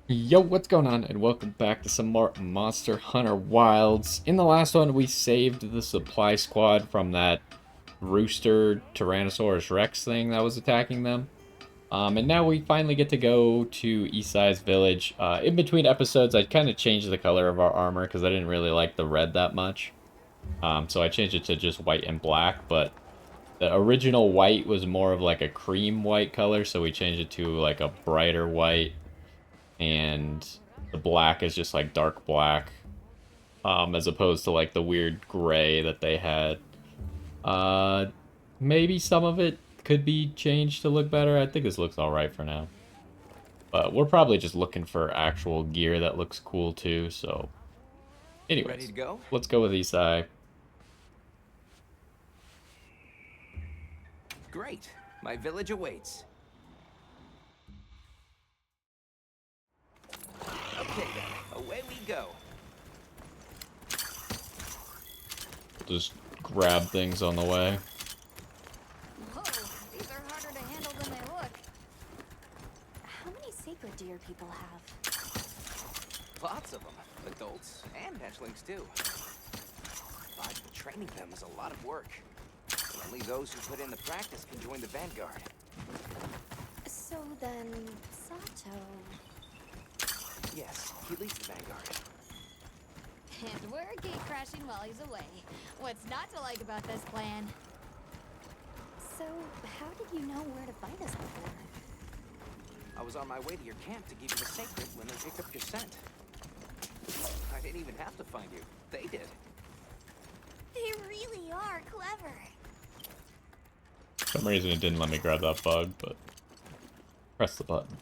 Yo, what's going on? And welcome back to some more Monster Hunter Wilds. In the last one, we saved the supply squad from that rooster Tyrannosaurus Rex thing that was attacking them. And now we finally get to go to Isai's village. In between episodes, I kind of changed the color of our armor because I didn't really like the red that much. So I changed it to just white and black, but the original white was more of like a cream white color, so we changed it to like a brighter white, and the black is just like dark black, as opposed to like the weird gray that they had. Uh, Maybe some of it could be changed to look better. I think this looks all right for now. But we're probably just looking for actual gear that looks cool too. So, Ready anyways, to go? let's go with Isai. Great. My village awaits. Okay then, away we go. Just grab things on the way. Whoa, these are harder to handle than they look. How many sacred deer people have? Lots of them. Adults and hatchlings too. But training them is a lot of work. And only those who put in the practice can join the Vanguard. So then, Sato... Yes, he leads the Vanguard. And we're gate crashing while he's away. What's not to like about this plan? So, how did you know where to find us before? I was on my way to your camp to give you the secret when they picked up your scent. I didn't even have to find you. They did. They really are clever. For some reason it didn't let me grab that bug, but press the button.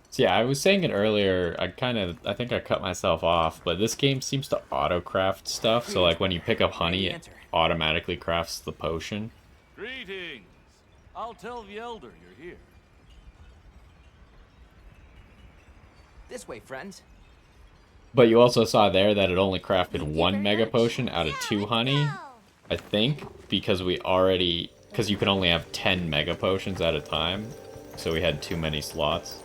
So yeah, I was saying it earlier, I think I cut myself off, but this game seems to auto-craft stuff, so like when you pick up honey, it automatically crafts the potion. Greetings. I'll tell the elder you're here. This way, friends. But you also saw there that it only crafted Thank you one very mega much. potion out of Yeah, 2 let's honey, go. I think, because you can only have 10 mega potions at a time, so we had too many slots.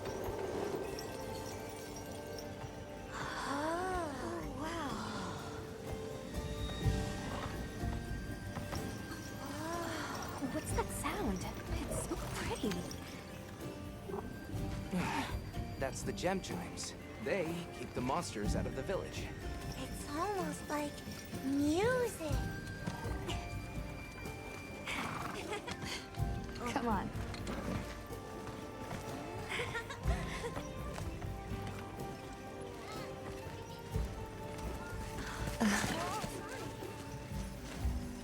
Oh, wow. What's that sound? It's so pretty. That's the gem chimes. They keep the monsters out of the village. It's almost like music. Come on.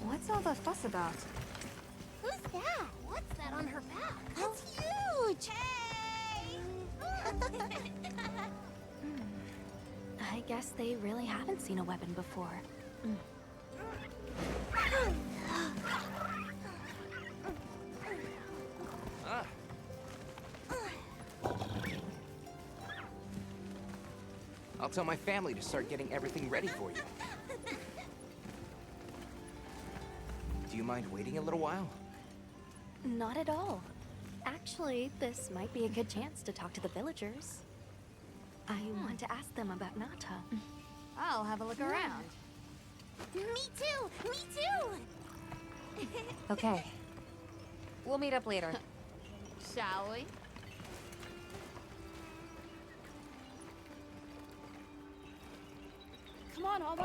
What's all the fuss about? Who's that? What's that on her back? That's huge. Hey! I guess they really haven't seen a weapon before. Ah. I'll tell my family to start getting everything ready for you. Do you mind waiting a little while? Not at all. Actually, this might be a good chance to talk to the villagers. I want to ask them about Nata. I'll have a look around. Me too! Me too! Okay. We'll meet up later. Shall we? Come on, Alba.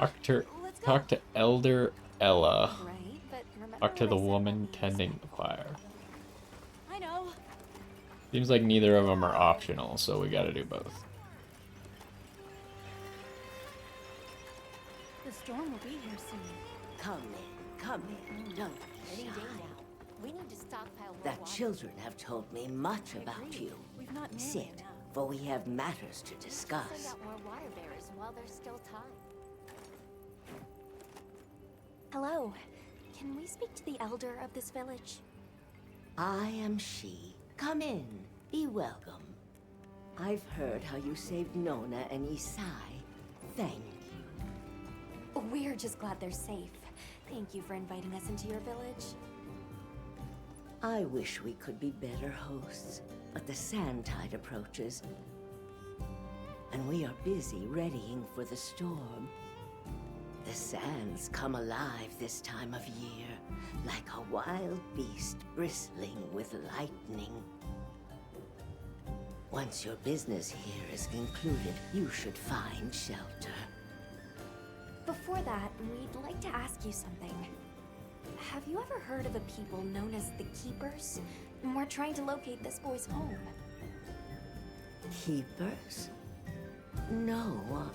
Let's go. Talk to Elder Ella. Right, but remember Talk to what the I said woman about the tending the sample? fire. I know. Seems like neither of them are optional, so we gotta do both. The storm will be here soon. Come in. Don't Any day now. We need to stockpile more The water. children have told me much about you. We've not nearly Sit, enough. for we have matters to Send discuss. out more water bearers while there's still time. Hello. Can we speak to the elder of this village? I am she. Come in. Be welcome. I've heard how you saved Nona and Isai. Thank you. We're just glad they're safe. Thank you for inviting us into your village. I wish we could be better hosts, but the sand tide approaches, and we are busy readying for the storm. The sands come alive this time of year, like a wild beast bristling with lightning. Once your business here is concluded, you should find shelter. Before that, we'd like to ask you something. Have you ever heard of a people known as the Keepers? We're trying to locate this boy's home. Keepers? No,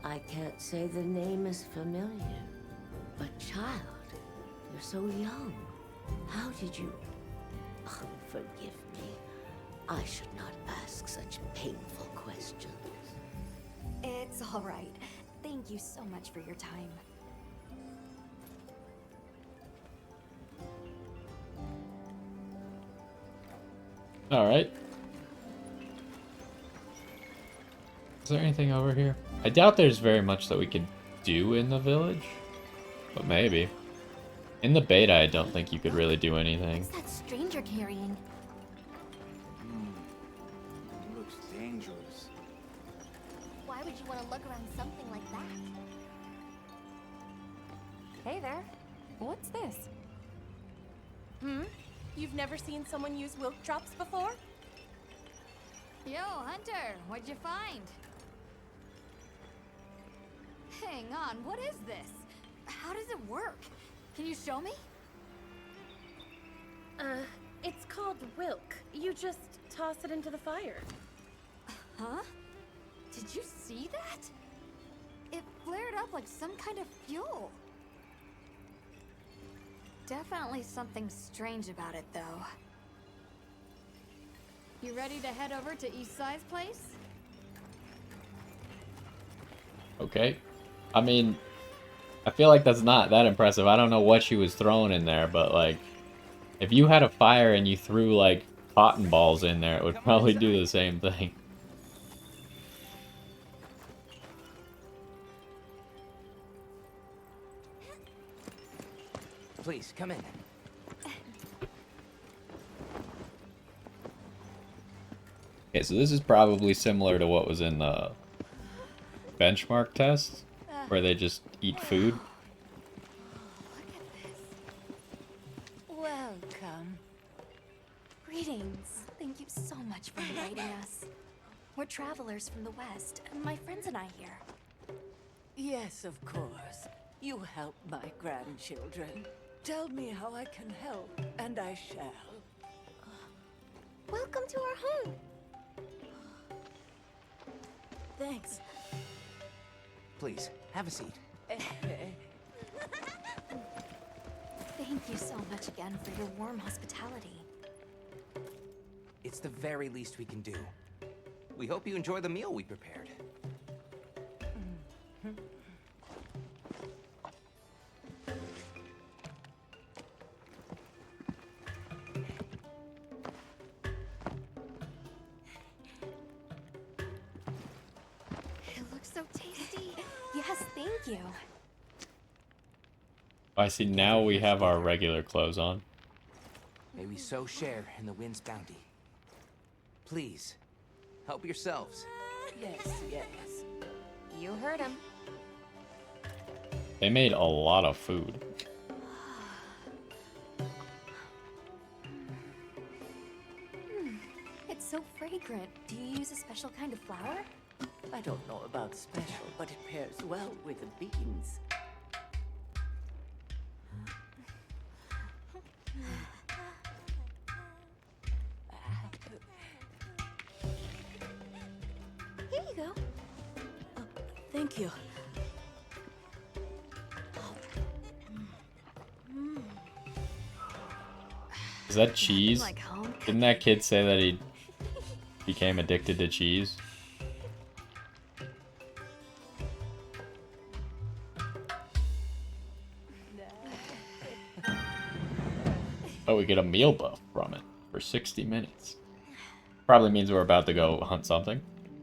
I can't say the name is familiar. But child, you're so young. How did you... Oh, forgive me. I should not ask such painful questions. It's all right. Thank you so much for your time. All right. Is there anything over here? I doubt there's very much that we could do in the village, but maybe. In the beta, I don't think you could really do anything. What's that stranger carrying? Looks dangerous. Why would you want to lug around something like that? Hey there. What's this? You've never seen someone use wilk drops before? Yo, Hunter, what'd you find? Hang on, what is this? How does it work? Can you show me? It's called wilk. You just toss it into the fire. Huh? Did you see that? It flared up like some kind of fuel. Definitely something strange about it, though. You ready to head over to Eastside's place? Okay. I mean, I feel like that's not that impressive. I don't know what she was throwing in there, but like, if you had a fire and you threw like cotton balls in there, it would probably do the same thing. Please, come in. Okay, so this is probably similar to what was in the benchmark test, where they just eat food. Look at this. Welcome. Greetings. Thank you so much for inviting us. We're travelers from the West, and my friends and I here. Yes, of course. You help my grandchildren. Tell me how I can help, and I shall. Welcome to our home. Thanks. Please, have a seat. Thank you so much again for your warm hospitality. It's the very least we can do. We hope you enjoy the meal we prepared. It looks so tasty. Yes, thank you. I see, now we have our regular clothes on. May we so share in the wind's bounty. Please, help yourselves. Yes, yes. You heard him. They made a lot of food. It's so fragrant. Do you use a special kind of flour? I don't know about special, but it pairs well with the beans. Here you go. Thank you. Is that cheese? Like home. Didn't that kid say that he became addicted to cheese? Oh, we get a meal buff from it for 60 minutes. Probably means we're about to go hunt something.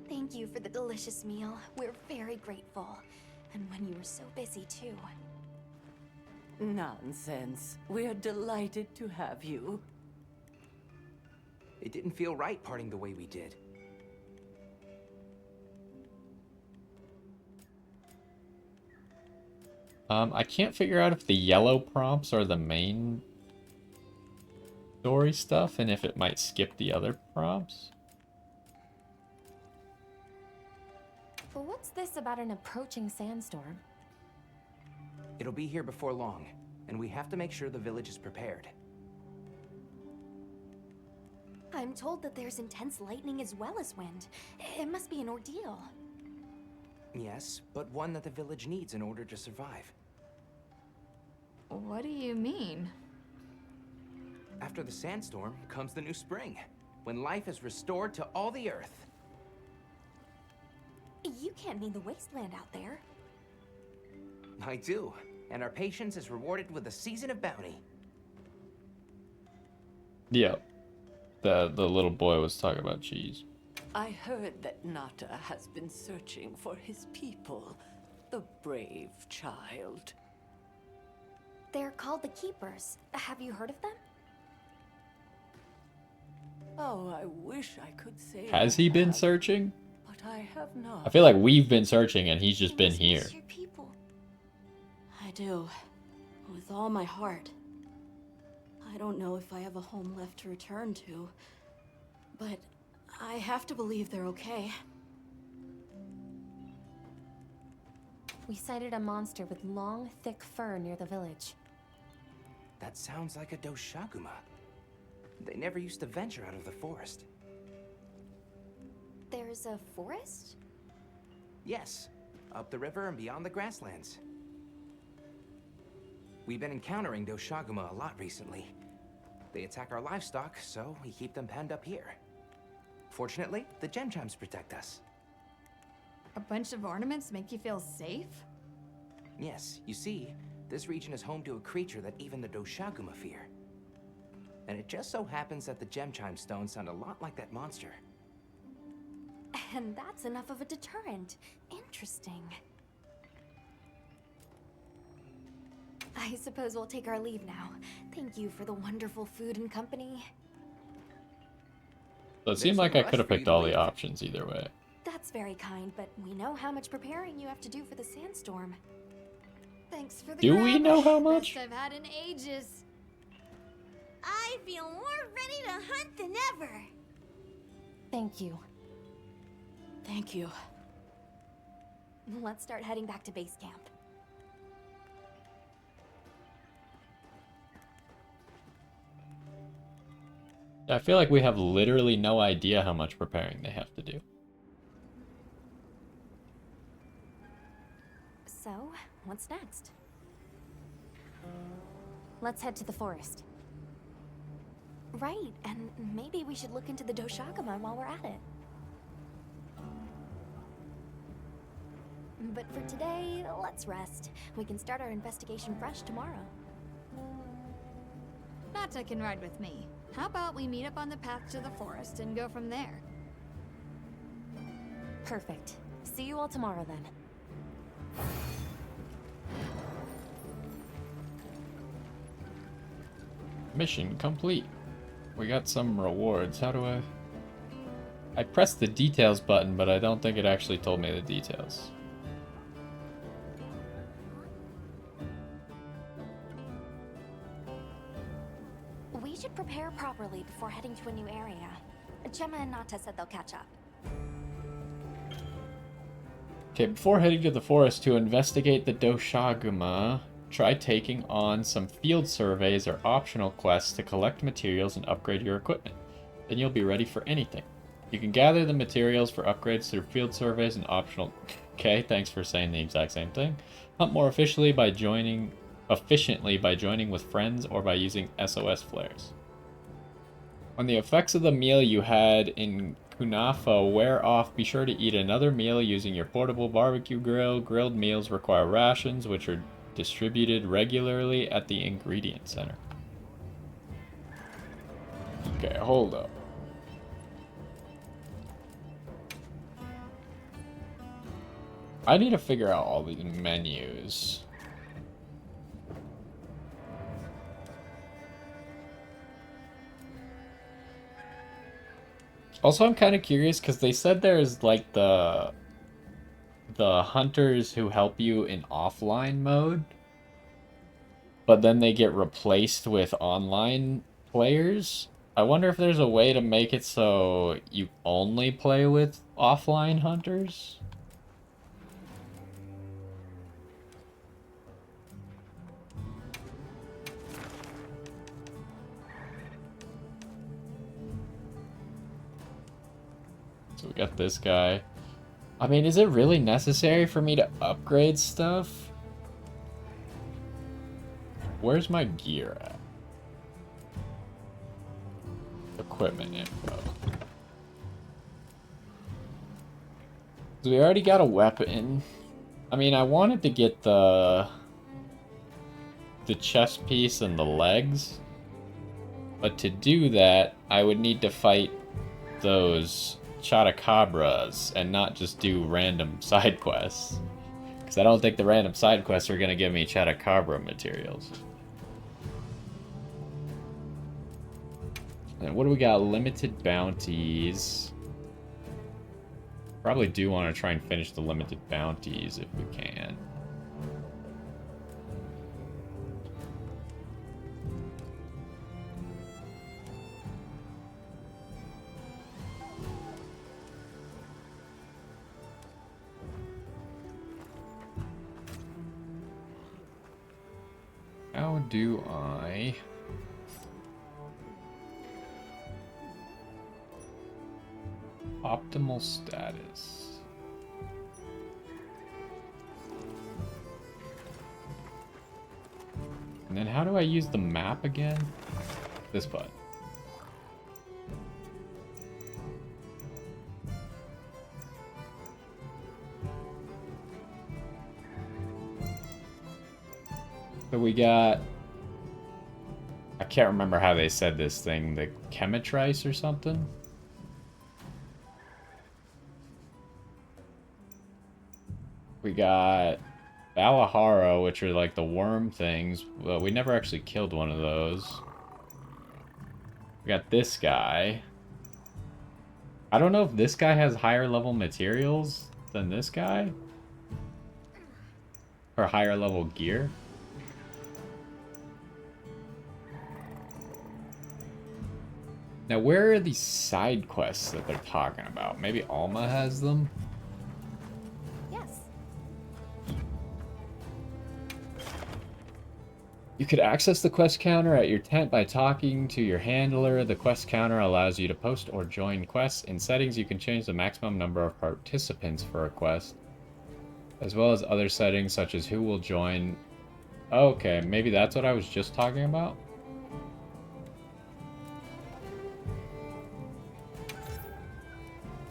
Thank you for the delicious meal. We're very grateful. And when you were so busy, too. Nonsense. We're delighted to have you. It didn't feel right parting the way we did. I can't figure out if the yellow prompts are the main story stuff and if it might skip the other prompts. But what's this about an approaching sandstorm? It'll be here before long, and we have to make sure the village is prepared. I'm told that there's intense lightning as well as wind. It must be an ordeal. Yes, but one that the village needs in order to survive. What do you mean? After the sandstorm comes the new spring, when life is restored to all the earth. You can't mean the wasteland out there. I do, and our patience is rewarded with a season of bounty. Yeah. The little boy was talking about cheese. I heard that Nata has been searching for his people. The brave child. They're called the Keepers. Have you heard of them? Oh, I wish I could say Has I he been have, searching? but I have not. I feel like we've been searching and he's just been here. Your people. I do. With all my heart. I don't know if I have a home left to return to. But I have to believe they're okay. We sighted a monster with long, thick fur near the village. That sounds like a Doshaguma. They never used to venture out of the forest. There's a forest? Yes, up the river and beyond the grasslands. We've been encountering Doshaguma a lot recently. They attack our livestock, so we keep them penned up here. Fortunately, the gem chimes protect us. A bunch of ornaments make you feel safe? Yes, you see, this region is home to a creature that even the Doshaguma fear. And it just so happens that the gem chime stones sound a lot like that monster. And that's enough of a deterrent. Interesting. I suppose we'll take our leave now. Thank you for the wonderful food and company. So it seemed like I could have picked all the options either way. That's very kind, but we know how much preparing you have to do for the sandstorm. Thanks for the Do we grub. know how much? Best I've had in ages. I feel more ready to hunt than ever. Thank you. Thank you. Let's start heading back to base camp. I feel like we have literally no idea how much preparing they have to do. So, what's next? Let's head to the forest. Right, and maybe we should look into the Doshaguma while we're at it. But for today, let's rest. We can start our investigation fresh tomorrow. Nata can ride with me. How about we meet up on the path to the forest and go from there? Perfect. See you all tomorrow then. Mission complete. We got some rewards. How do I pressed the details button, but I don't think it actually told me the details. We should prepare properly before heading to a new area. Gemma and Nata said they'll catch up. Okay, before heading to the forest to investigate the Doshaguma, try taking on some field surveys or optional quests to collect materials and upgrade your equipment. Then you'll be ready for anything. You can gather the materials for upgrades through field surveys and optional... Okay, thanks for saying the exact same thing. Hunt more efficiently by joining with friends or by using SOS flares. When the effects of the meal you had in Kunafa wear off, be sure to eat another meal using your portable barbecue grill. Grilled meals require rations, which are distributed regularly at the ingredient center. Okay, hold up. I need to figure out all these menus. Also, I'm kind of curious because they said there's like the hunters who help you in offline mode, but then they get replaced with online players. I wonder if there's a way to make it so you only play with offline hunters. So we got this guy. I mean, is it really necessary for me to upgrade stuff? Where's my gear at? Equipment info. So we already got a weapon. I mean, I wanted to get the chest piece and the legs. But to do that, I would need to fight those Chotacabras and not just do random side quests. Because I don't think the random side quests are going to give me Chotacabra materials. And what do we got? Limited bounties. Probably do want to try and finish the limited bounties if we can. How do I... Optimal status. And then how do I use the map again? This button. So we got... I can't remember how they said this thing. The Chemitrice or something? We got Valahara, which are like the worm things, but we never actually killed one of those. We got this guy. I don't know if this guy has higher level materials than this guy. Or higher level gear. Now, where are these side quests that they're talking about? Maybe Alma has them? You could access the quest counter at your tent by talking to your handler. The quest counter allows you to post or join quests. In settings, you can change the maximum number of participants for a quest, as well as other settings such as who will join. Okay, maybe that's what I was just talking about.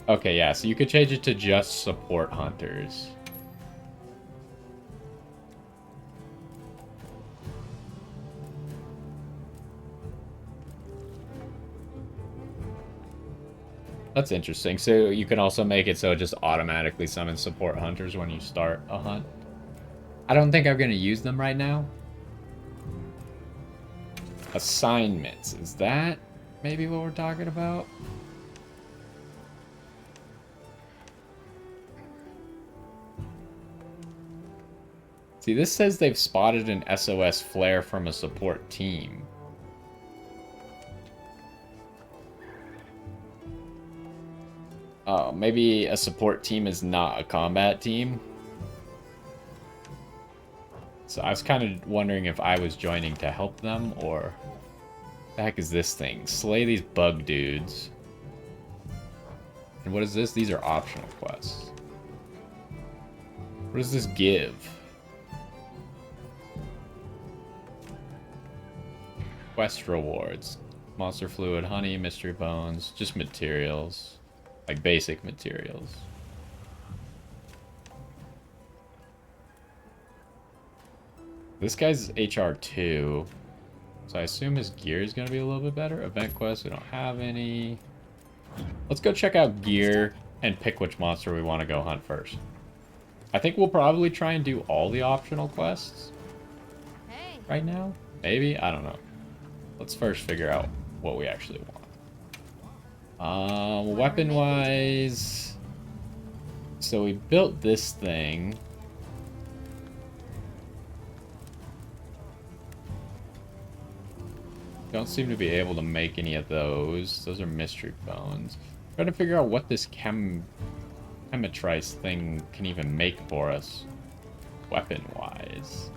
Okay, yeah, so you could change it to just support hunters. That's interesting. So you can also make it so it just automatically summons support hunters when you start a hunt. I don't think I'm going to use them right now. Assignments. Is that maybe what we're talking about? See, this says they've spotted an SOS flare from a support team. Oh, maybe a support team is not a combat team. So I was kind of wondering if I was joining to help them, or... What the heck is this thing? Slay these bug dudes. And what is this? These are optional quests. What does this give? Quest rewards. Monster fluid, honey, mystery bones, just materials. Like basic materials. This guy's HR2. So I assume his gear is going to be a little bit better. Event quests, we don't have any. Let's go check out gear and pick which monster we want to go hunt first. I think we'll probably try and do all the optional quests right now. Maybe? I don't know. Let's first figure out what we actually want. Weapon-wise... So we built this thing. Don't seem to be able to make any of those. Those are mystery bones. Trying to figure out what this chemitrice thing can even make for us, weapon-wise.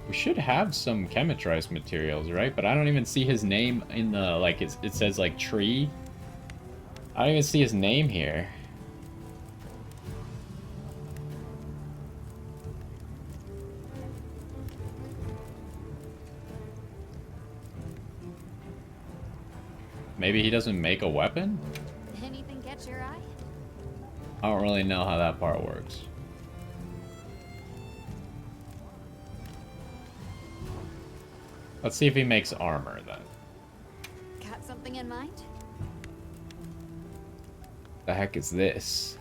We should have some chemitrice materials, right? But I don't even see his name in the, like, it says, like, tree. I don't even see his name here. Maybe he doesn't make a weapon? Anything catch your eye? I don't really know how that part works. Let's see if he makes armor then. Got something in mind? The heck is this?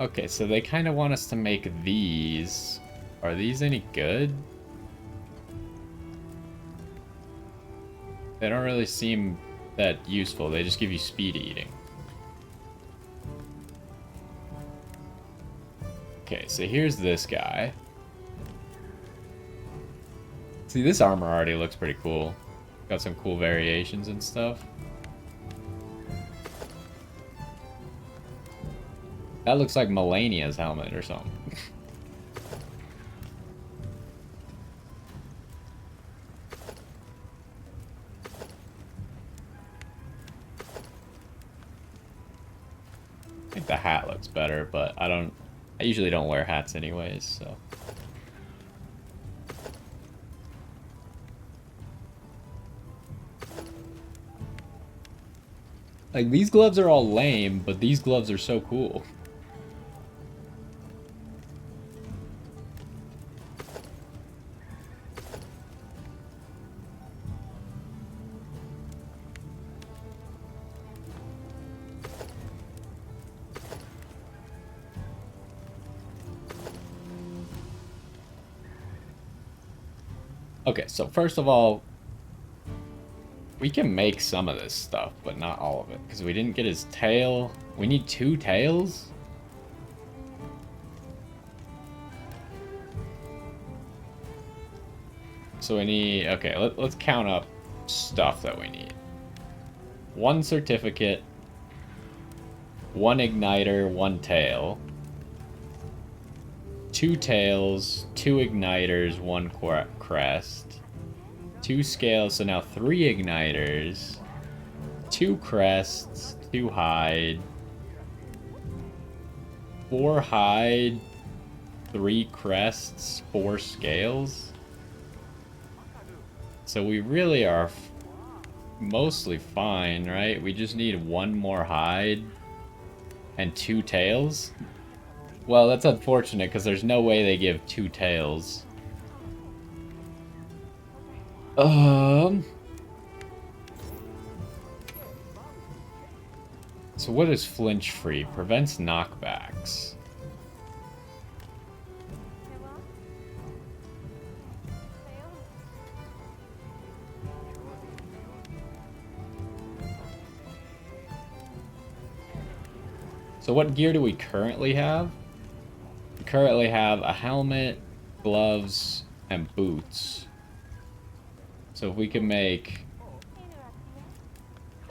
Okay, so they kind of want us to make these. Are these any good? They don't really seem that useful. They just give you speed eating. Okay, so here's this guy. See, this armor already looks pretty cool. Got some cool variations and stuff. That looks like Melania's helmet or something. I think the hat looks better, but I usually don't wear hats anyways, so. Like, these gloves are all lame, but these gloves are so cool. Okay, so first of all, we can make some of this stuff, but not all of it, because we didn't get his tail. We need 2 tails? So we need, okay, let's count up stuff that we need. 1 certificate, 1 igniter, 1 tail, 2 tails, 2 igniters, 1 crest, 2 scales, so now 3 igniters, 2 crests, 2 hide, 4 hide, 3 crests, 4 scales. So we really are mostly fine, right? We just need 1 more hide and 2 tails. Well, that's unfortunate because there's no way they give 2 tails. So what is flinch free? Prevents knockbacks. So what gear do we currently have? We currently have a helmet, gloves, and boots. So if we can make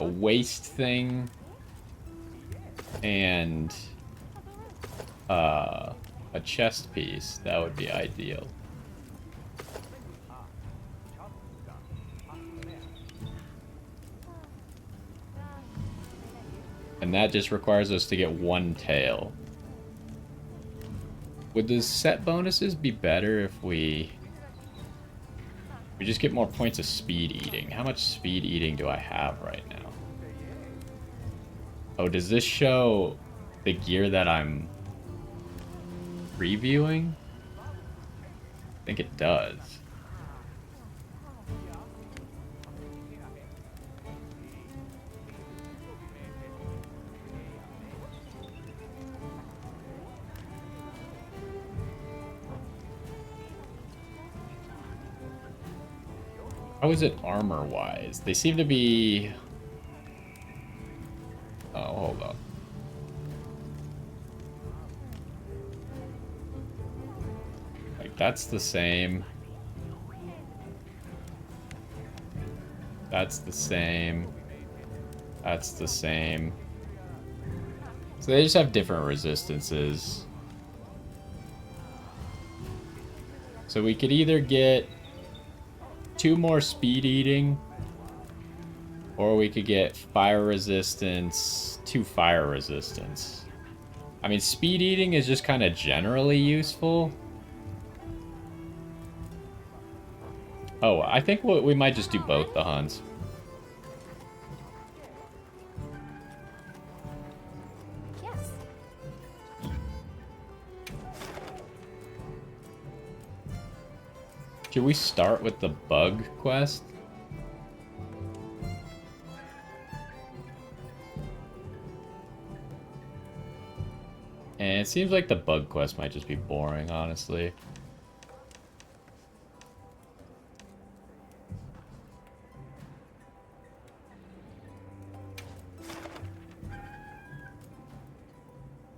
a waist thing and a chest piece, that would be ideal. And that just requires us to get 1 tail. Would the set bonuses be better if we just get more points of speed eating? How much speed eating do I have right now? Oh, does this show the gear that I'm reviewing? I think it does. How is it armor-wise? They seem to be... Oh, hold on. Like, that's the same. That's the same. That's the same. So they just have different resistances. So we could either get 2 more speed eating, or we could get fire resistance, 2 fire resistance. I mean, speed eating is just kind of generally useful. Oh, I think we might just do both the hunts. Yes. Should we start with the bug quest? And it seems like the bug quest might just be boring, honestly.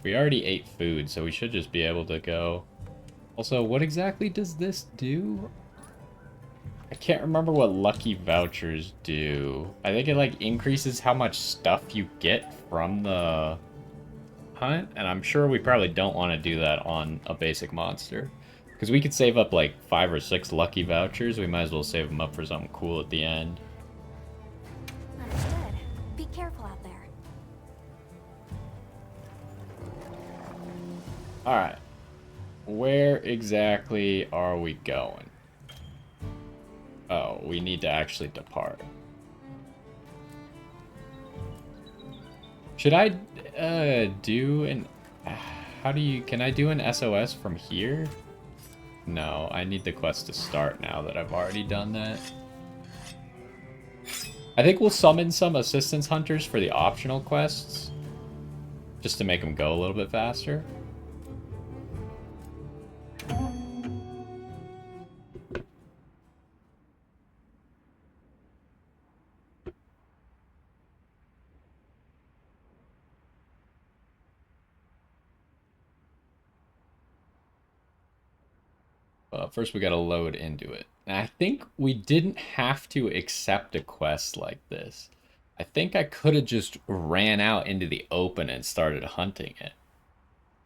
We already ate food, so we should just be able to go. Also, what exactly does this do? I can't remember what lucky vouchers do. I think it like increases how much stuff you get from the hunt, and I'm sure we probably don't want to do that on a basic monster. Because we could save up like 5 or 6 lucky vouchers, we might as well save them up for something cool at the end. Understood. Be careful out there. Alright. Where exactly are we going? Oh, we need to actually depart. Should I do an... How do you... Can I do an SOS from here? No, I need the quest to start now that I've already done that. I think we'll summon some assistance hunters for the optional quests. Just to make them go a little bit faster. First we gotta load into it. And I think we didn't have to accept a quest like this. I think I could have just ran out into the open and started hunting it.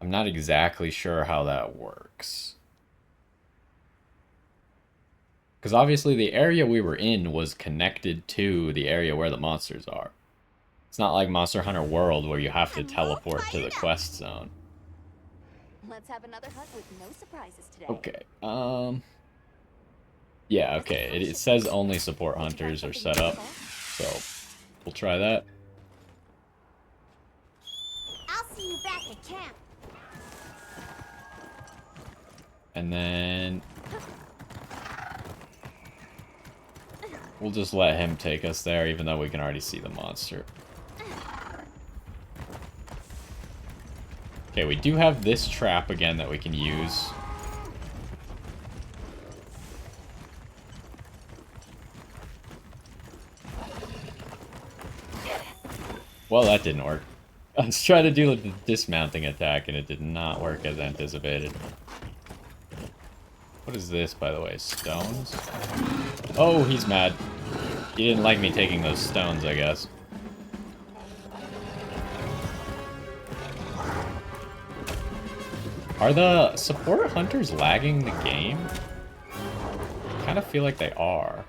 I'm not exactly sure how that works. Because obviously the area we were in was connected to the area where the monsters are. It's not like Monster Hunter World where you have to teleport to the quest zone. Let's have another hunt with no surprises today. Okay, yeah, okay, it says only support hunters are set up, so we'll try that. I'll see you back at camp. And then we'll just let him take us there, even though we can already see the monster. Okay, we do have this trap again that we can use. Well, that didn't work. I was trying to do the dismounting attack and it did not work as anticipated. What is this, by the way? Stones? Oh, he's mad. He didn't like me taking those stones, I guess. Are the support hunters lagging the game? I kind of feel like they are.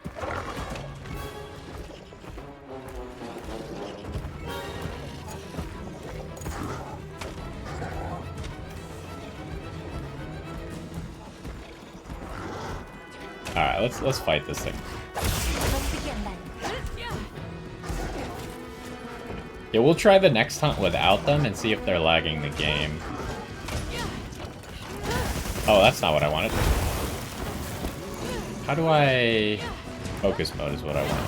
Alright, let's fight this thing. Yeah, we'll try the next hunt without them and see if they're lagging the game. Oh, that's not what I wanted. How do I... Focus mode is what I want.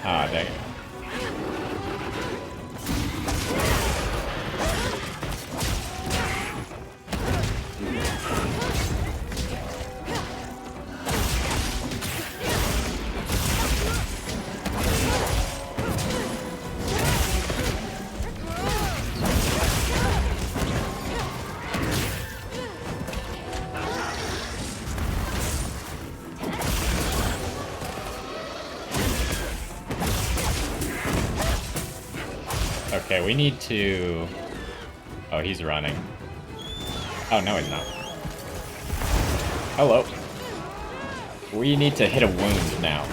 Ah, dang it. Okay, we need to... Oh, he's running. Oh, no, he's not. Hello. We need to hit a wound now.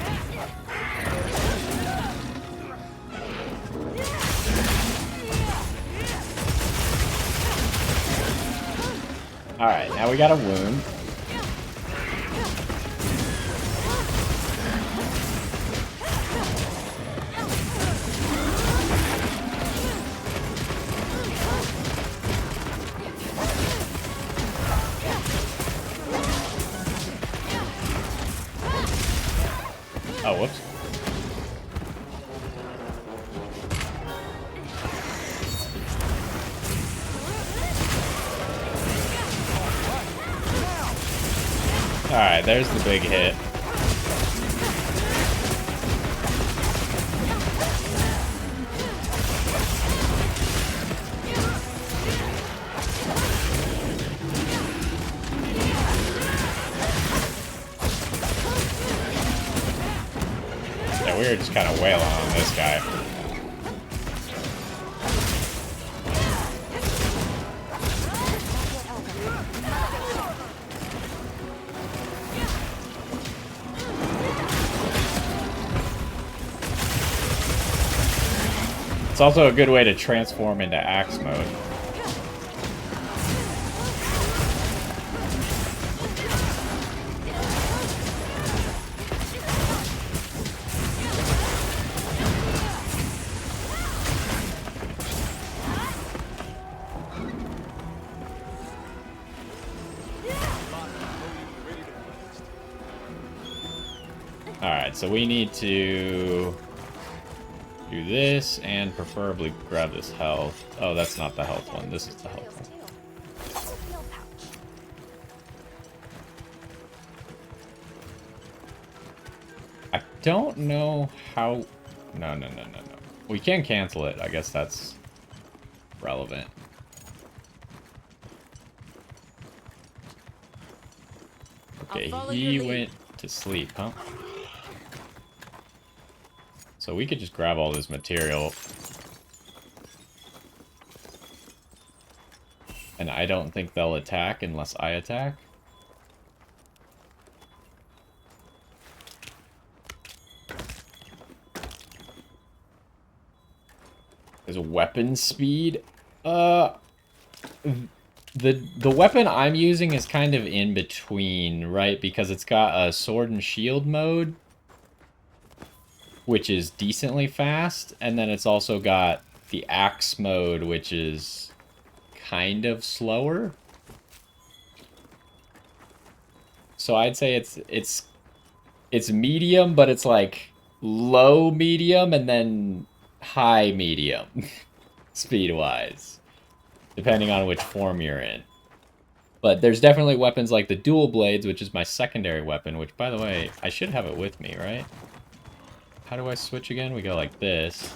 Alright, now we got a wound. Oh, whoops. Alright, there's the big hit. Yeah, we were just kind of wailing on this guy. It's also a good way to transform into axe mode. Alright, so we need to do this and preferably grab this health. Oh, that's not the health one. This is the health one. I don't know how... No. We can cancel it. I guess that's relevant. Okay, he went to sleep, huh? So we could just grab all this material. And I don't think they'll attack unless I attack. There's a weapon speed. The weapon I'm using is kind of in between, right? Because it's got a sword and shield mode, which is decently fast, and then it's also got the axe mode, which is kind of slower. So I'd say it's medium, but it's like low medium and then high medium speed-wise, depending on which form you're in. But there's definitely weapons like the dual blades, which is my secondary weapon, which, by the way, I should have it with me, right? How do I switch again? We go like this.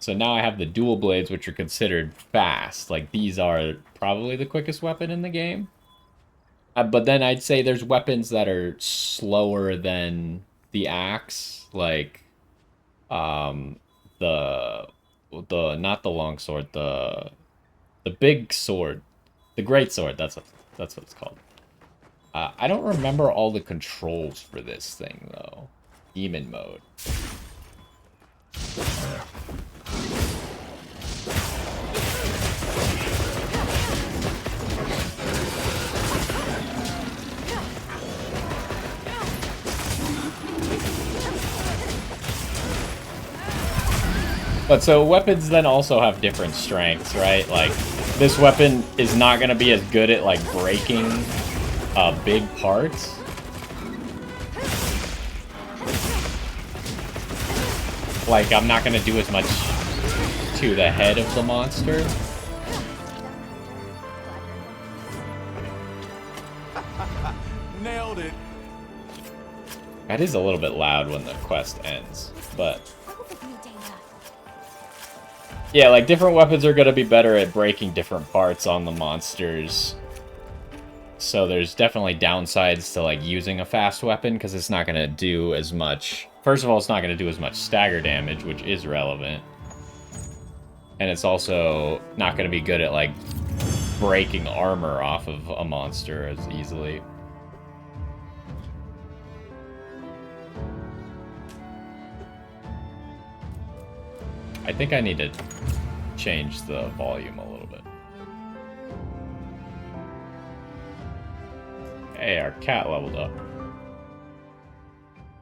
So now I have the dual blades, which are considered fast. Like, these are probably the quickest weapon in the game. But then I'd say there's weapons that are slower than the axe. Like, not the long sword, the big sword. The great sword, that's what it's called. I don't remember all the controls for this thing, though. Demon mode. But so weapons then also have different strengths, right? Like, this weapon is not going to be as good at, like, breaking big parts. Like, I'm not going to do as much to the head of the monster. Nailed it. That is a little bit loud when the quest ends, but... yeah, like, different weapons are going to be better at breaking different parts on the monsters. So there's definitely downsides to, like, using a fast weapon, because it's not going to do as much... First of all, it's not going to do as much stagger damage, which is relevant. And it's also not going to be good at, like, breaking armor off of a monster as easily. I think I need to change the volume a little bit. Hey, our cat leveled up.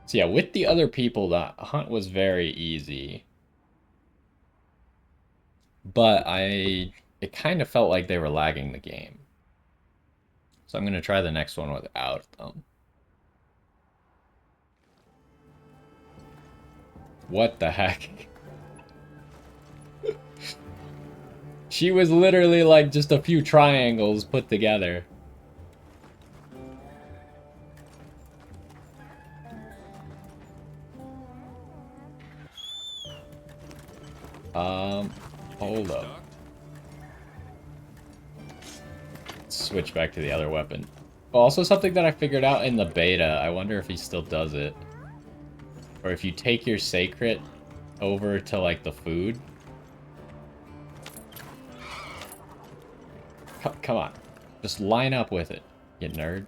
So yeah, with the other people, the hunt was very easy. But it kind of felt like they were lagging the game. So I'm going to try the next one without them. What the heck? She was literally like just a few triangles put together. Hold up. Switch back to the other weapon. Also, something that I figured out in the beta, I wonder if he still does it. Or if you take your sacred over to, like, the food. Come on. Just line up with it, you nerd.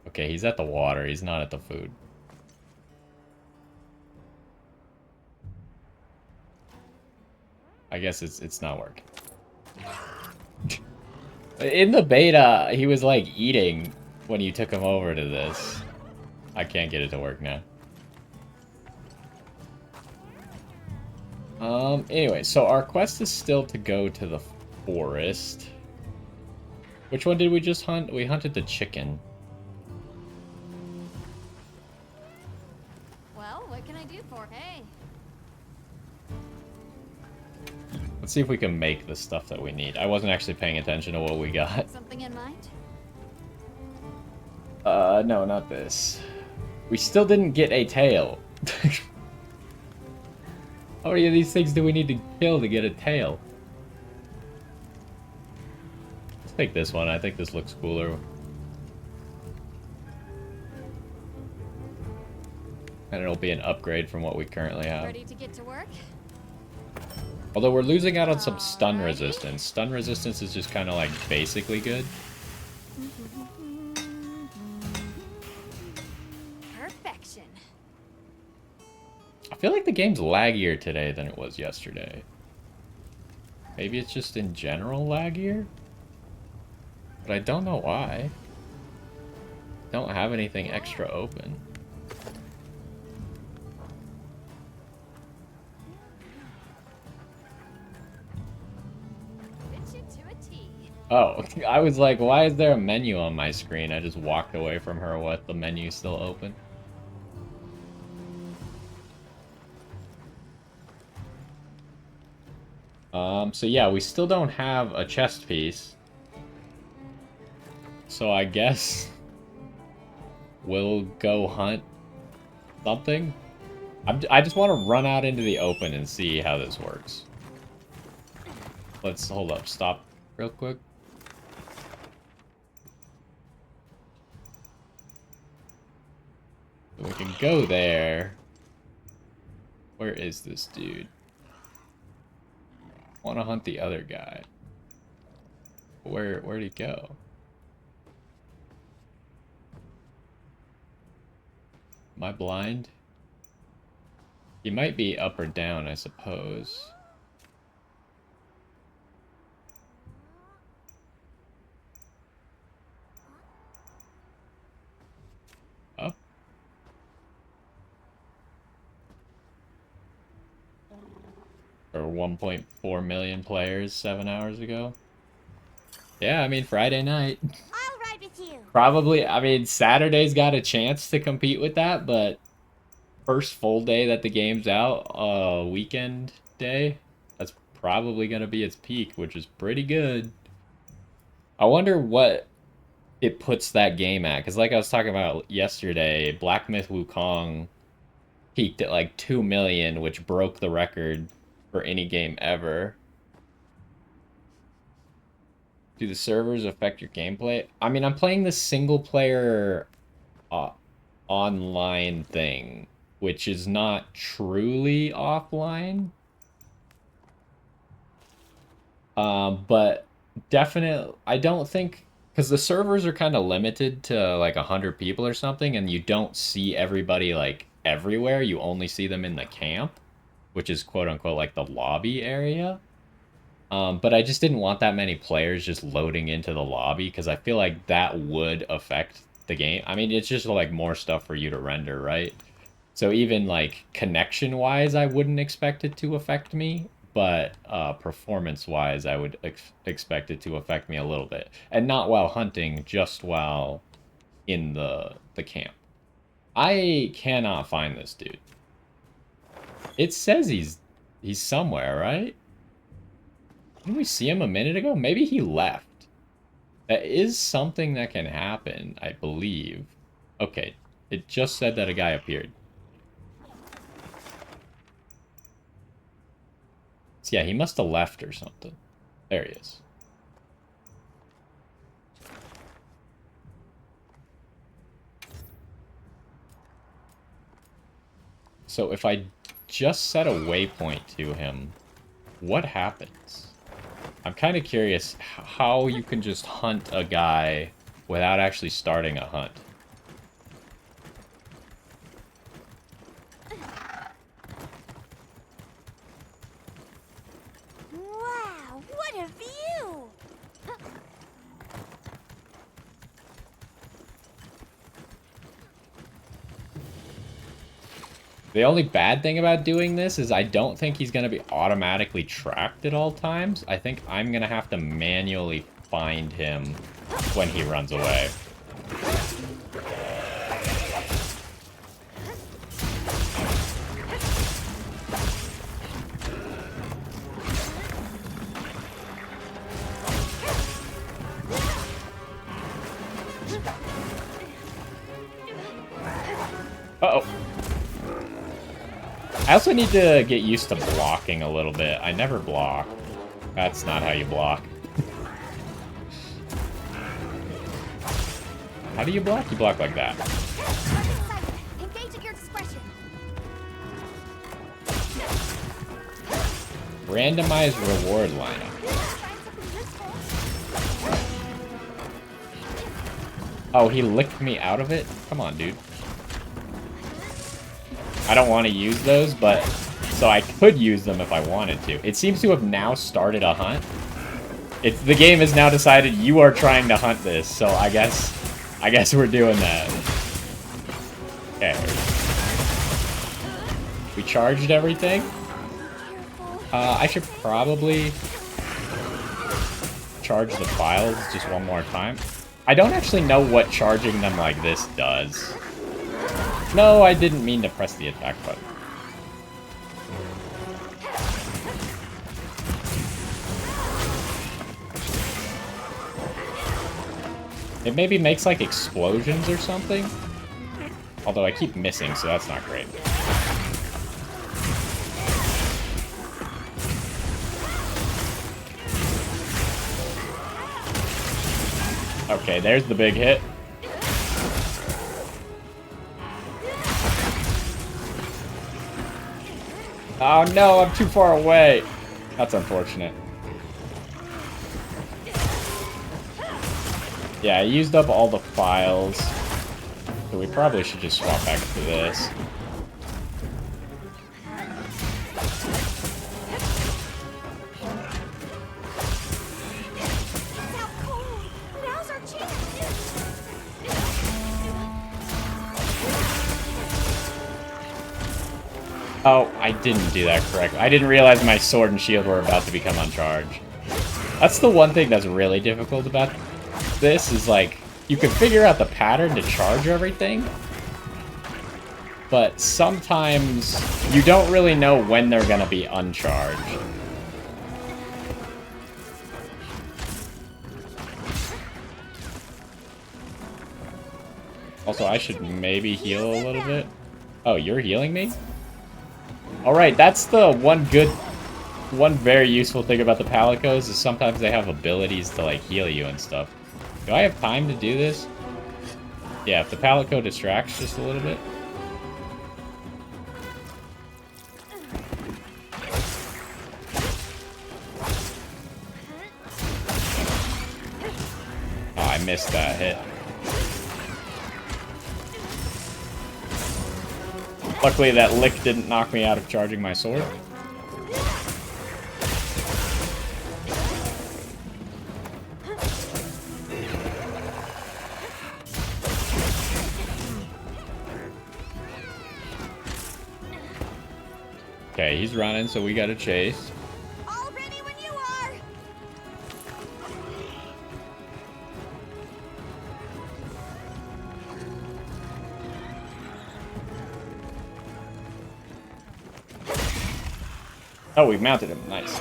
Okay, he's at the water. He's not at the food. I guess it's not working. In the beta, he was like eating when you took him over to this. I can't get it to work now. Anyway, so our quest is still to go to the forest. Which one did we just hunt? We hunted the chicken. Well, what can I do for? Hey. Let's see if we can make the stuff that we need. I wasn't actually paying attention to what we got. Something in mind? No, not this. We still didn't get a tail. How many of these things do we need to kill to get a tail? Let's take this one. I think this looks cooler. And it'll be an upgrade from what we currently have. Ready to get to work? Although we're losing out on some stun resistance. Stun resistance is just kind of like basically good. Perfection. I feel like the game's laggier today than it was yesterday. Maybe it's just in general laggier? But I don't know why. Don't have anything extra open. Oh, I was like, why is there a menu on my screen? I just walked away from her with the menu still open. So yeah, we still don't have a chest piece. So I guess we'll go hunt something. I just want to run out into the open and see how this works. Let's hold up, stop real quick. We can go there. Where is this dude? I want to hunt the other guy. Where'd he go? Am I blind? He might be up or down, I suppose. Up? Or 1.4 million players 7 hours ago. Yeah, I mean, Friday night. I'll ride with you. Probably, I mean, Saturday's got a chance to compete with that, but first full day that the game's out, weekend day, that's probably going to be its peak, which is pretty good. I wonder what it puts that game at, because like I was talking about yesterday, Black Myth Wukong peaked at like 2 million, which broke the record for any game ever. Do the servers affect your gameplay? I mean, I'm playing the single player online thing, which is not truly offline. But definitely, I don't think, because the servers are kind of limited to like 100 people or something, and you don't see everybody like everywhere. You only see them in the camp, which is quote unquote like the lobby area. But I just didn't want that many players just loading into the lobby because I feel like that would affect the game. I mean, it's just like more stuff for you to render, right? So even like connection-wise, I wouldn't expect it to affect me, but performance-wise, I would expect it to affect me a little bit. And not while hunting, just while in the camp. I cannot find this dude. It says he's somewhere, right? Didn't we see him a minute ago? Maybe he left. That is something that can happen, I believe. Okay, it just said that a guy appeared. So yeah, he must have left or something. There he is. So if I just set a waypoint to him, what happens? I'm kind of curious how you can just hunt a guy without actually starting a hunt. Wow, what a view! The only bad thing about doing this is I don't think he's going to be automatically tracked at all times. I think I'm going to have to manually find him when he runs away. Uh-oh. I also need to get used to blocking a little bit. I never block. That's not how you block. How do you block? You block like that. Engage at your discretion. Randomized reward lineup. Oh, he licked me out of it? Come on, dude. I don't want to use those, but so I could use them if I wanted to. It seems to have now started a hunt. The game has now decided you are trying to hunt this, so I guess we're doing that. Okay. We charged everything. I should probably charge the files just one more time. I don't actually know what charging them like this does. No, I didn't mean to press the attack button. It maybe makes like explosions or something. Although I keep missing, so that's not great. Okay, there's the big hit. Oh no, I'm too far away. That's unfortunate. Yeah, I used up all the files. So we probably should just swap back to this. Oh, I didn't do that correctly. I didn't realize my sword and shield were about to become uncharged. That's the one thing that's really difficult about this, is like, you can figure out the pattern to charge everything, but sometimes you don't really know when they're gonna be uncharged. Also, I should maybe heal a little bit. Oh, you're healing me? Alright, that's the one very useful thing about the Palicos, is sometimes they have abilities to like heal you and stuff. Do I have time to do this? Yeah, if the Palico distracts just a little bit. missed that hit. Luckily, that lick didn't knock me out of charging my sword. Okay, he's running, so we gotta chase. All ready when you are. Oh, we've mounted him. Nice.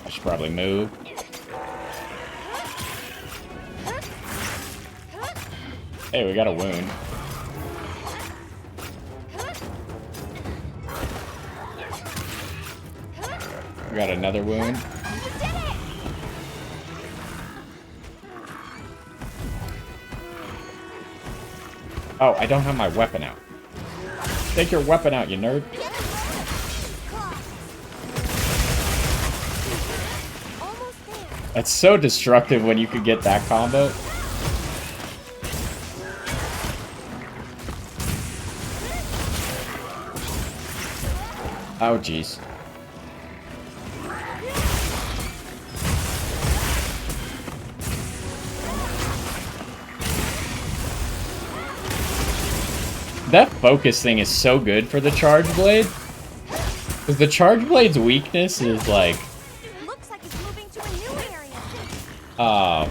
I should probably move. Hey, we got a wound. We got another wound. Oh, I don't have my weapon out. Take your weapon out, you nerd. That's so destructive when you could get that combo. Oh, jeez. That focus thing is so good for the charge blade. Because the charge blade's weakness is like... Looks like it's moving to a new area.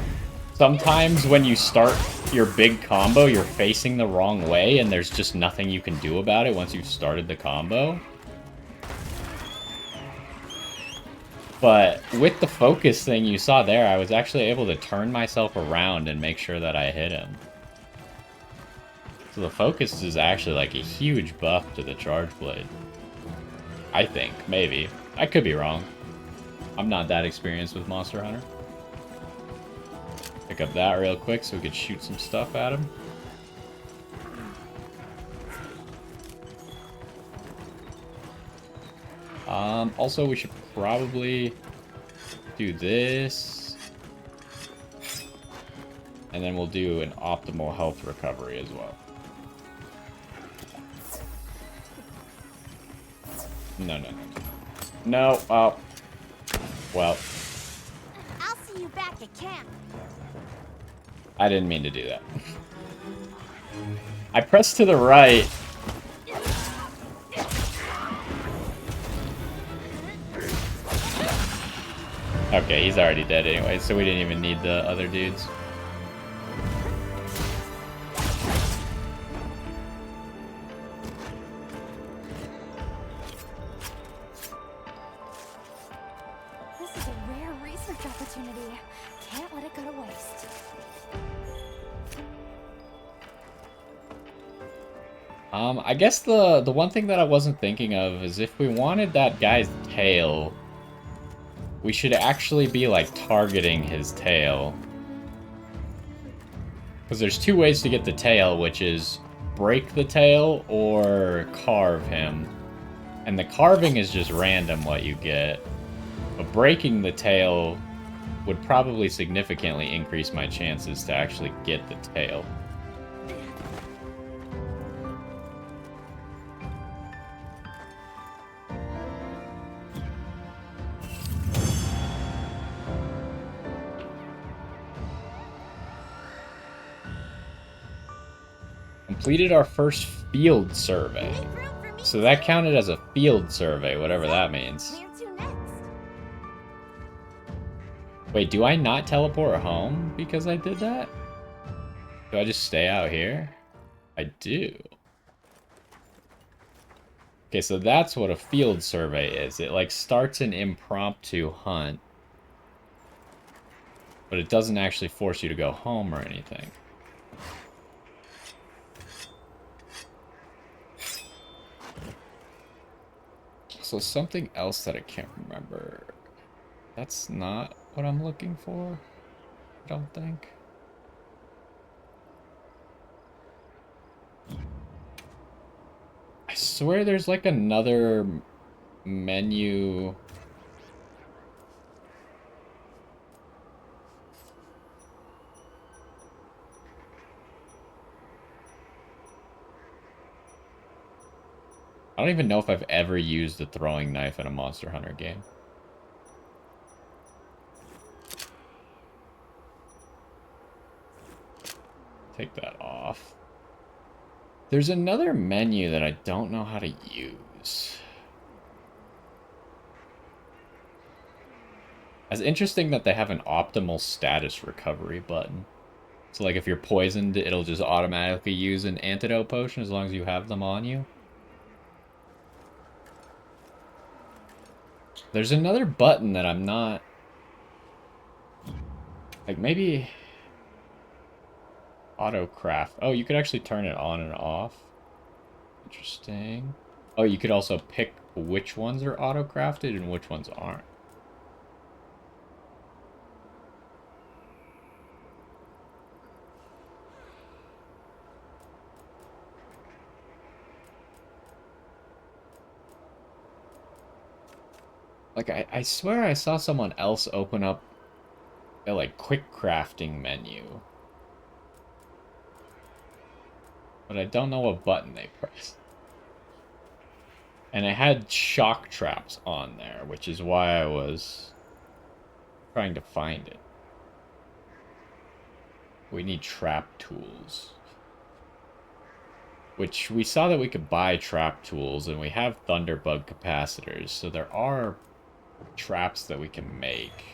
Sometimes when you start your big combo, you're facing the wrong way, and there's just nothing you can do about it once you've started the combo. But with the focus thing you saw there, I was actually able to turn myself around and make sure that I hit him. So the focus is actually like a huge buff to the charge blade. I think, maybe. I could be wrong. I'm not that experienced with Monster Hunter. Pick up that real quick so we could shoot some stuff at him. Also, we should probably do this. And then we'll do an optimal health recovery as well. No. No, oh. Well. I'll see you back at camp. I didn't mean to do that. I pressed to the right. Okay, he's already dead anyway, so we didn't even need the other dudes. This is a rare research opportunity. Can't let it go to waste. I guess the one thing that I wasn't thinking of is if we wanted that guy's tail, we should actually be, like, targeting his tail. Because there's two ways to get the tail, which is break the tail or carve him. And the carving is just random what you get. But breaking the tail would probably significantly increase my chances to actually get the tail. Completed our first field survey. So that counted as a field survey, whatever that means. Wait, do I not teleport home because I did that? Do I just stay out here? I do. Okay, so that's what a field survey is. It like starts an impromptu hunt, but it doesn't actually force you to go home or anything. So something else that I can't remember. That's not what I'm looking for, I don't think. I swear there's like another menu. I don't even know if I've ever used a throwing knife in a Monster Hunter game. Take that off. There's another menu that I don't know how to use. It's interesting that they have an optimal status recovery button. So like if you're poisoned, it'll just automatically use an antidote potion as long as you have them on you. There's another button that I'm not... Like maybe... Autocraft. Oh, you could actually turn it on and off. Interesting. Oh, you could also pick which ones are auto-crafted and which ones aren't. Like, I swear I saw someone else open up a, like, quick crafting menu. But I don't know what button they pressed. And it had shock traps on there, which is why I was trying to find it. We need trap tools. Which, we saw that we could buy trap tools, and we have Thunderbug capacitors, so there are traps that we can make.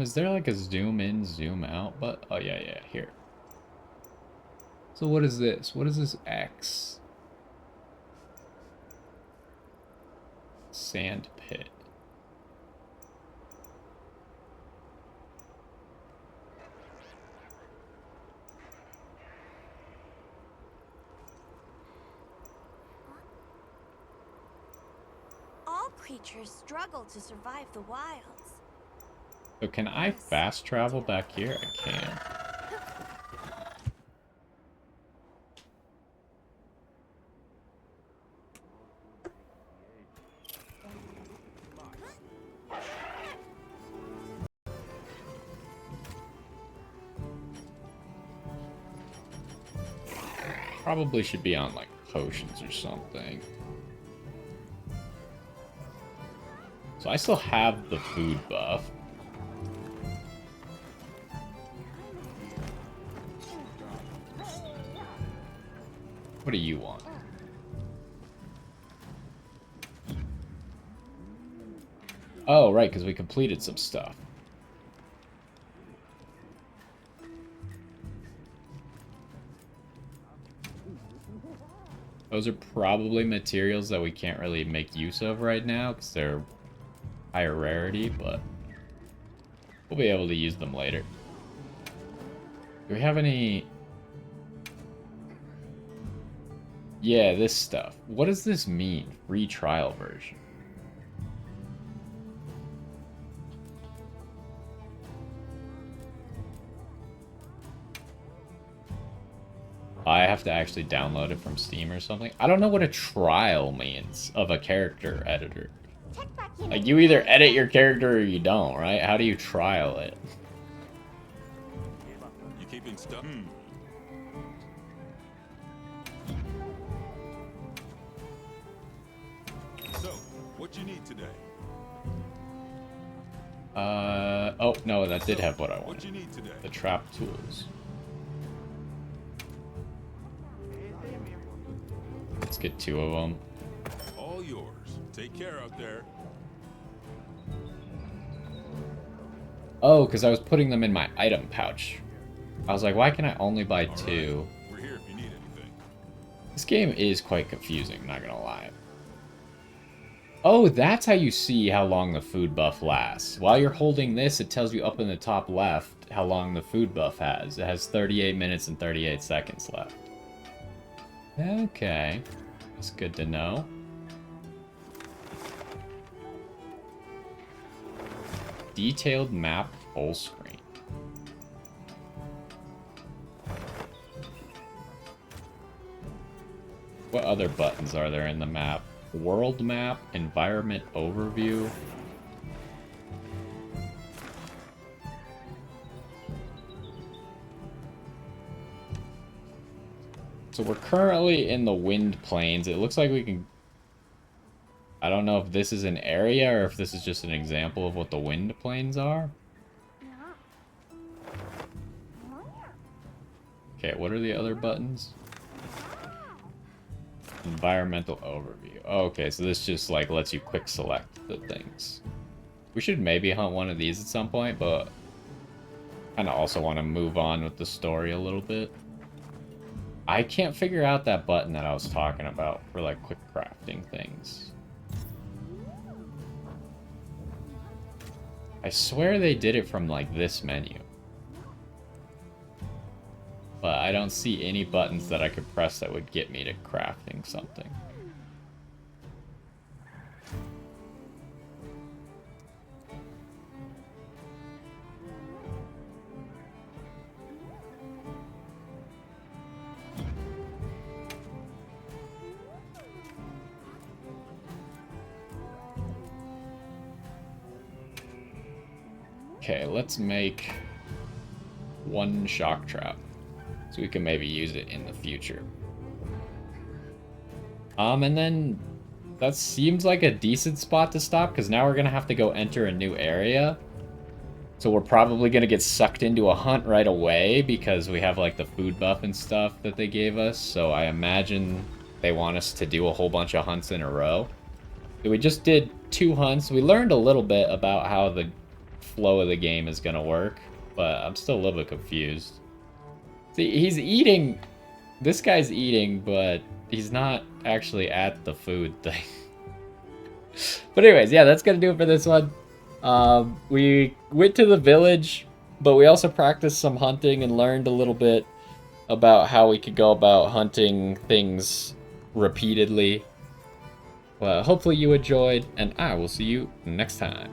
Is there like a zoom in, zoom out? But oh yeah, here. So what is this? What is this X? Sand pit. All creatures struggle to survive the wilds. So can I fast travel back here? I can. Probably should be on like potions or something. So I still have the food buff. What do you want? Oh, right, because we completed some stuff. Those are probably materials that we can't really make use of right now because they're higher rarity, but we'll be able to use them later. Do we have any... Yeah, this stuff. What does this mean? Free trial version. I have to actually download it from Steam or something. I don't know what a trial means of a character editor. Like, you either edit your character or you don't, right? How do you trial it? You keeping stuff? So, what you need today? Oh, no, that did have what I wanted. What you need today? The trap tools. Let's get 2 of them. All yours. Take care out there. Oh, because I was putting them in my item pouch. I was like, why can I only buy 2? We're here if you need anything. This game is quite confusing, not gonna lie. Oh, that's how you see how long the food buff lasts. While you're holding this, it tells you up in the top left how long the food buff has. It has 38 minutes and 38 seconds left. Okay. That's good to know. Detailed map full screen. What other buttons are there in the map? World map, environment overview. So we're currently in the Wind Plains. It looks like we can... I don't know if this is an area or if this is just an example of what the Wind Plains are. Okay, what are the other buttons? Environmental overview. Oh, okay, so this just like lets you quick select the things. We should maybe hunt one of these at some point, but I kind of also want to move on with the story a little bit. I can't figure out that button that I was talking about for like quick crafting things. I swear they did it from like this menu. But I don't see any buttons that I could press that would get me to crafting something. Okay, let's make one shock trap. So we can maybe use it in the future. And then that seems like a decent spot to stop, because now we're gonna have to go enter a new area. So we're probably gonna get sucked into a hunt right away because we have like the food buff and stuff that they gave us. So I imagine they want us to do a whole bunch of hunts in a row. So we just did 2 hunts. We learned a little bit about how the flow of the game is gonna work, but I'm still a little bit confused. See, he's eating, this guy's eating, but he's not actually at the food thing. But anyways, yeah, that's gonna do it for this one. We went to the village, but we also practiced some hunting and learned a little bit about how we could go about hunting things repeatedly. Well, hopefully you enjoyed, and I will see you next time.